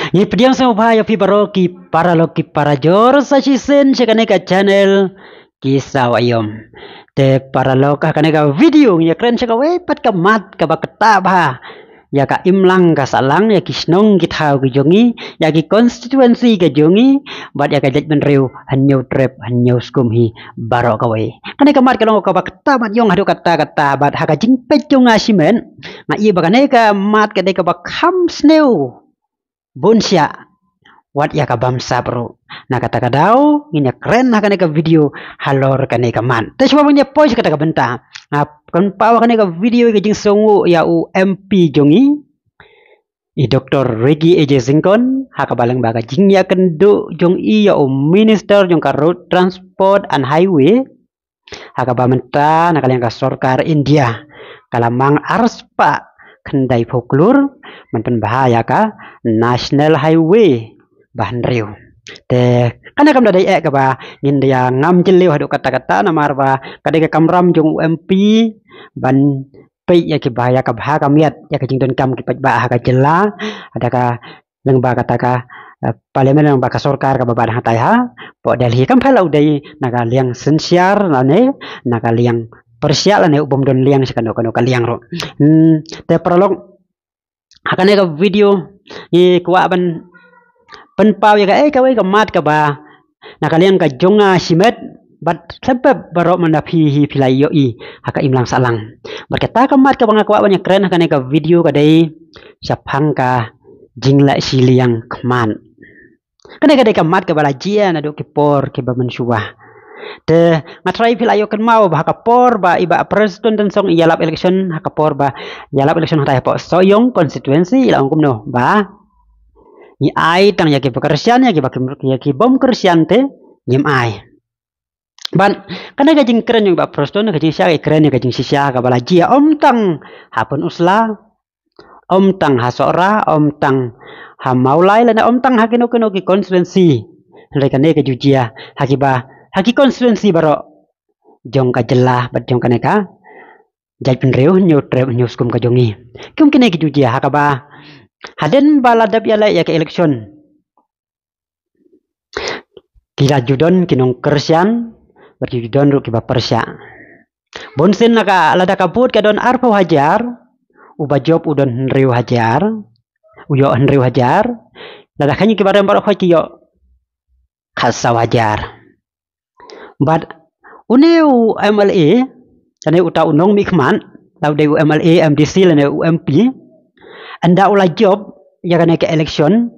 Ye pediang sa upaya pi baroki para loki para jor sa chisen chakane ka channel kisah ayom. Te para loka kane ka video ya keren chaka wepat ka mat ka bakata ya ka imlang ka salang ya kisnong kithaw ki jongi ya ki constituency ka jongi bat ya ka judgment reu hanyo trap hanyo skumhi baro ka we kane ka mat ka long ka bakata bat yong hadu kata bat haka jingpet jong asimen nga i bakane ka mat ka de ka bakham sneu Bunsya wat ya kabam sabro na kata kadau ini keren na kaneka video halor kaneka man tes punya pos kata kabenta na kan pawa kaneka video ke jing songu ya u MP jongi i Dr. Regi Eje Singkon hakabalang baga jing ya kendo jong i ya u minister jong ka road transport and highway hakabamenta na kaliang ka sorkar India kalamang arspa kendai folklur mantan bahaya ka national highway bahan riu te kana kam dadai ka ba india ngam jeleu hadu kata-kata namar ba kadai ka kamram jong UMP ban pe ya ki bahaya ka bha ka miat ya ka jingdon kam ki ba ha ka jela ada ka leng ba kata ka parlimen yang ba ka sorkar ka ba hatai ha po Delhi kam phalau dai naga liang sensiar na ne naga liang persia la ne ubom don liang sekano kano kaliang ro te prolog hakane ka video ye kwa ban penpau ya ka ka we ka mat ka ba nakaliang ka jonga simet bat sebab baro manapi hi pilai yo i haka imlang salang berkata ka mat ka bang kwa banyak keren hakane ka video ka dai sapang ka jingla siliang kman kane ka dai ka mat ka bala jia na do ki por ki ba mensuah te ngatrai pilayo kan mau bah kapor ba iba presiden dan song yalap election hakapor ba yalap election hatai po soyong constituency ilang kumno ba ni ai tang ya ki pekerjaan ya ki bom kerjaan te nyem ai ban kana ga jing keren yung ba presiden ga jing sia keren ga jing sisia ga bala jia om tang hapun usla om tang hasora om tang hamaulai lana om tang hakino kino ki constituency mereka ne ga jujia hakiba haki konstituensi baro jong ka jelah bat jong kaneka jai penreu nyu trep nyu skum ka jongi kum kene ki jujia hakaba haden baladap yala ya ke election kira judon kinong kersian berti judon ru kiba persya bonsen naka lada kabut ka don arpa hajar uba job udon reu hajar uyo reu hajar lada kanyi kiba baro hoki yo khasa hajar but uneu MLA ane uta unong mikman lau de MLA MDC lane UMP anda ula job ya kane ke election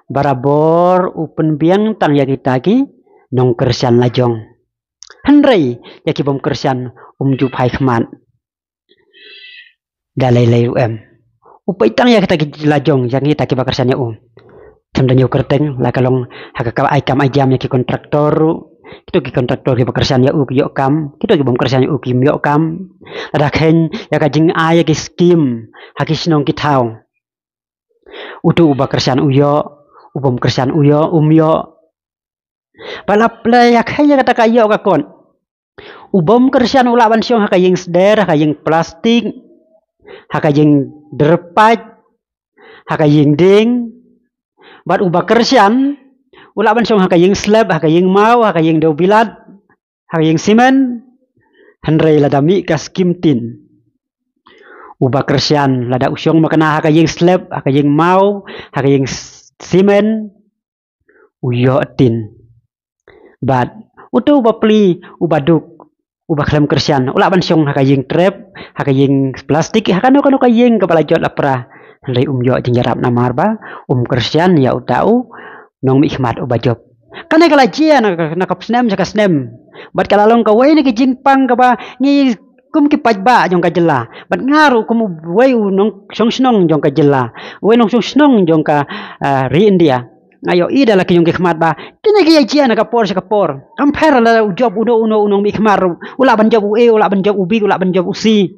barabor open biang tang ya kita ki nong kersian lajong henrei ya ki bom kersian jup hai khman dalai lai upai tang ya kita ki lajong yang kita ki bakersian ya Samdanyo kerteng la kalong hakaka ai kam ai jam ya ki kontraktor kita ki kontraktor ki pekerjaan ya uki yok kam kita ki bom kerjaan ya uki yok kam ada ken ya ka jing ay ki skim haki sinong ki tau utu uba kerjaan uyo ubom kerjaan uyo umyo balap la ya kaya kata kayo ka kon ubom kerjaan ulawan siong haka jing sder haka jing plastik haka jing derpat haka jing ding bat uba kerjaan ulaban song haka ying slab haka ying mau haka ying do bilat haka ying simen henrei lada mi kas kimtin uba kersian lada usyong makana haka ying slab haka ying mau haka ying simen uyo tin bat utu uba pli uba duk uba klem kersian ulaban song haka ying trap haka ying plastik haka no ka ying kepala jot lapra henrei yo jinjarap namar ba kersian ya utau nong mikmat uba job kana kala jia na kapsnem jaka snem bat kala long ka wai ni ki jingpang ka ba ni kum ki pajba jong ka jela bat ngaru kum wai nong song snong jong ka jela wai nong song snong jong ka ri India ayo ida la ki jong ki khmat ba kini ki jia na ka por compare la job uno nong mikmar ula ban job ula ban job ubi ula ban job usi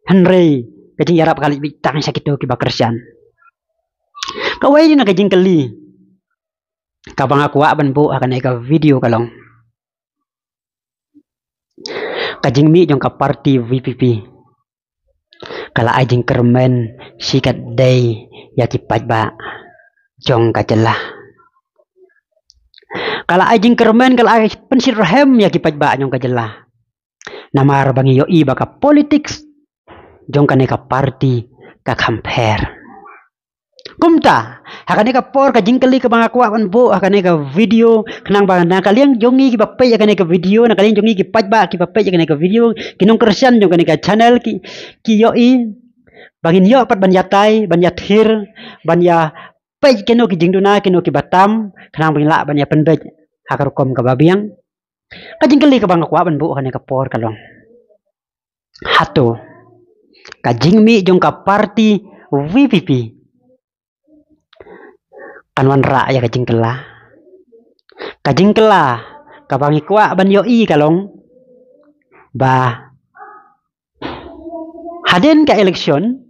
henrei ka jing yarap kali bitang sakit ki ba kersian ka wai ni na ka jing kali kabang aku ban bu akan eka video kalong kajing mi jong ka party VPP kala ajing kermen sikat day ya ki pajba jong kajelah. Kalau ajing kermen kalau ai pensir rahem ya kipat ba jong kajelah. Namar bangi yo i baka politics jong kaneka party ka compare. Kumta hakane ka por ka jingkali ka banga kuan bo hakane ka video kenang banga kalian jongi ki bape hakane ka video na kalian jongi ki pajba ki bape hakane ka video kinong kersian jong kaneka channel ki yo i bangin yo pat banyatai banyathir banya pej keno ki jingduna keno ki batam kenang bangla banya penbej hakar kom ka babiang ka jingkali ka banga kuan bo hakane ka por kalong hato ka jingmi jong ka party VPP kanwan ra ya kajing kela kabangi kwa ban yo i kalong ba haden ka election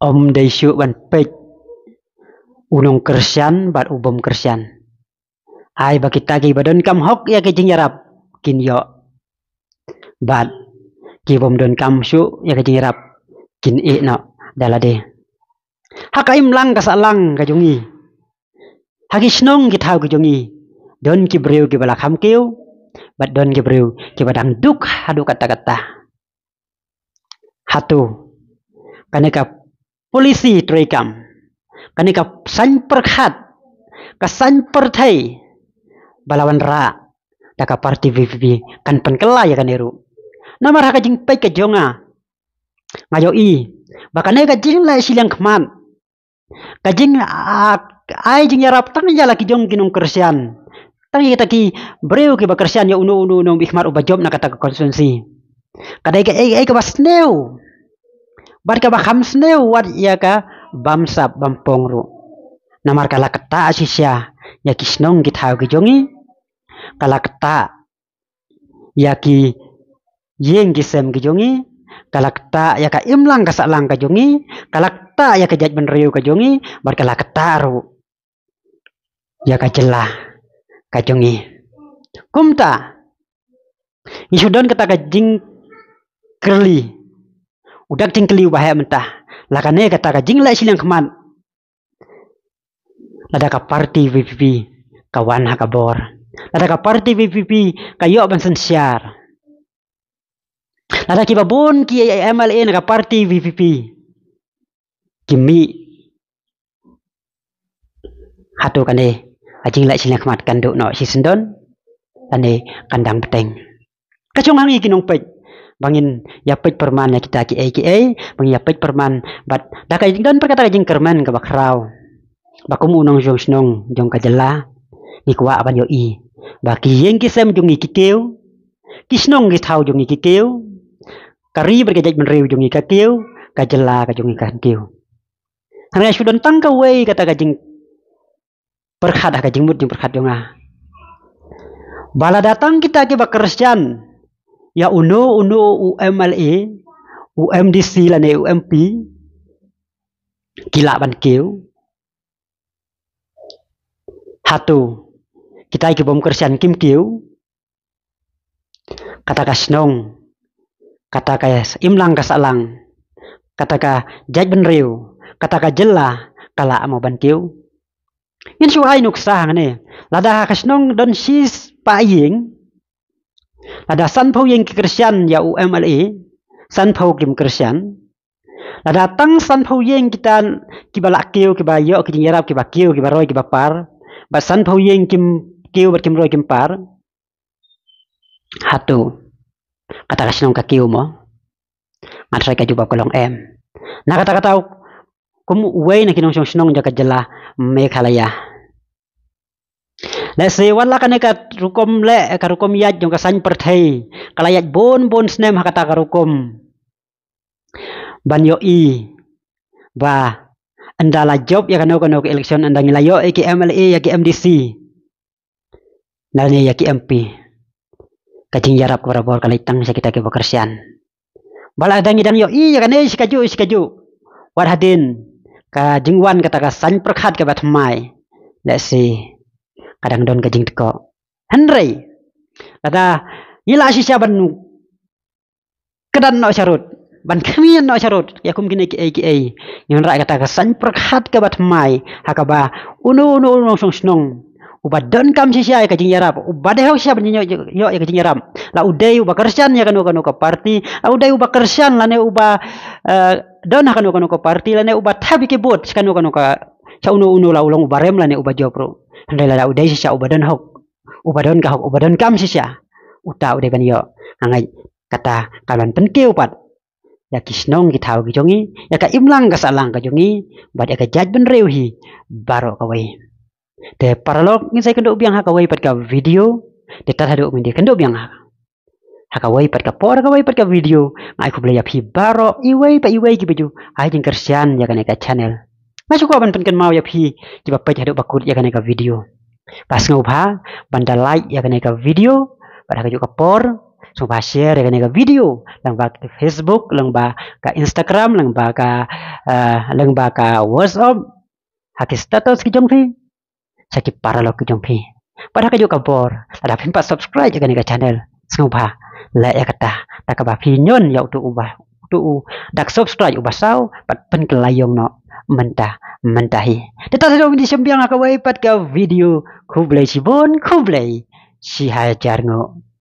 om daisu ban pej unong kersian bat ubom kersian ai ba kita ki badon kam hok ya kajing yarap kin yo bat ki bom don kam su ya kajing yarap kin e no dalade hakaim lang kasalang kajungi hagi snong kita kajungi don ki breu ki balak ham keu bat don ki breu ki badang duk hadu kata-kata hatu kaneka polisi troikam kaneka san perkhat ka san perthai balawan ra daka parti VVP kan penkela ya kaneru namar hakajing pai ka jonga ngayo i bakane ka jing lai silang kman kajing ai jing yarap tang ya laki jong kinong kersian tang kita ki breu ki bakersian ya unu bihmar ubajom na kata konsumsi kadai ka ai ka basneu bar ka bakam sneu wat ya ka bamsap bampongru namar kala kata asisya ya kisnong kita ki jongi kala kata ya ki yeng kisem ki jongi kalakta ya ka imlang kasalang ka jongi kalakta ya ka jaj benriu ka jongi barkala kataru ya ka jelah ka jongi kumta isudon kata ka jing kerli udak jing keli bahaya mentah lakane kata ka jing lai silang keman lada ka parti VVP kawan hakabor lada ka parti VVP kayo ban sensiar lada ki babon ki MLA na ka parti VVP kimi hatu kane ajing lai silang kemat kanduk no si sendon kane kandang peteng kacung hangi kinong pej bangin ya pej perman ya kita ki bangin ya pej perman bat dakai don perkata jing kerman ka bakrau bakum unong jong snong jong ka jela ni kwa aban yo i baki yeng ki sem jong ki keu kisnong ki thau jong ki keu kari berkejaj menriu jong ka keu ka jela ka jong ka keu hanya sudon tang ka wei kata ka jing perkhat ka jing mut jong perkhat jong bala datang kita ki bakersian ya uno UMLA UMDC lane UMP gila ban keu hatu kita ki bom kersian kim keu kata ka snong kata ka imlang kasalang kata ka jaj benriu kata ka jela kala amo ban keu yin suai nuksa ngane lada ka snong don sis paing lada san phau yeng kersian ya UMLA san phau kim kersian lada tang san phau yeng kita ki balak keu ki bayo ki jingarap ki bakeu ki baroi ki bapar ba san phau yeng kim keu bat kim roi kim par hatu kata ka snong ka keu mo ngatrai ka jubab kolong em na kata kum wei na kinong snong jaka jela Meghalaya le se wala ka rukom le ka rukom yat jong ka san perthai kalayat bon snem hakata ka rukom banyo i ba andala job ya kano ke election andang layo ki MLA ya ki MDC nalnya ya ki MP kajing yarap ko rabor kalitang sa kita ke bekersian bala dang yo i ya kane sikaju war hadin ka jingwan kata ka san perkhat ka batmai le se kadang don kajing teko Henry kata ila si saban kedan no sarut ban kemian no charot ya kum kini ki yang rai kata kesan perhat ke bat mai hakaba uno song snong uba don kam si sia ka jingyarap uba de sia ban yo ya ka jingyarap la udai uba kersian ya kanu ka party la udai uba kersian la ne uba don kanu ka party la ne uba tabi ke bot kanu ka sa uno la ulong uba rem la ne uba jopro handai la udai si sia uba don hok uba don kam si sia uta udai kan yo angai kata kalan penke upat ya kisnong ki jongi ya ka imlang ka salang ka jongi bad ya ka jaj ben reuhi baro kawai te paralog ni sai kendo biang ha kawai pat ka video te tar hadu min de kendo biang ha kawai pat ka por kawai pat ka video ngai ku ya phi baro iwai ki baju ai jing kersian ya ka channel masuk ko ban pen mau ya phi ki ba pat hadu bakut ya ka video pas ngau pha banda like ya ka video pada ka juga por so ba share ya ka video lang ba ka Facebook lang ba ka Instagram lang ba ka WhatsApp haki status ki jong phi sakit paralog ki jong phi pada ka juga por ada pin pa subscribe ya ka channel ngau pha la ya kata tak ba phi nyon ya tu ubah tu dak subscribe ubah sau pat pen kelayong no mentahi tetap saja di sembiang ka wai pat ka video kublai si bon kublai si hajar ngo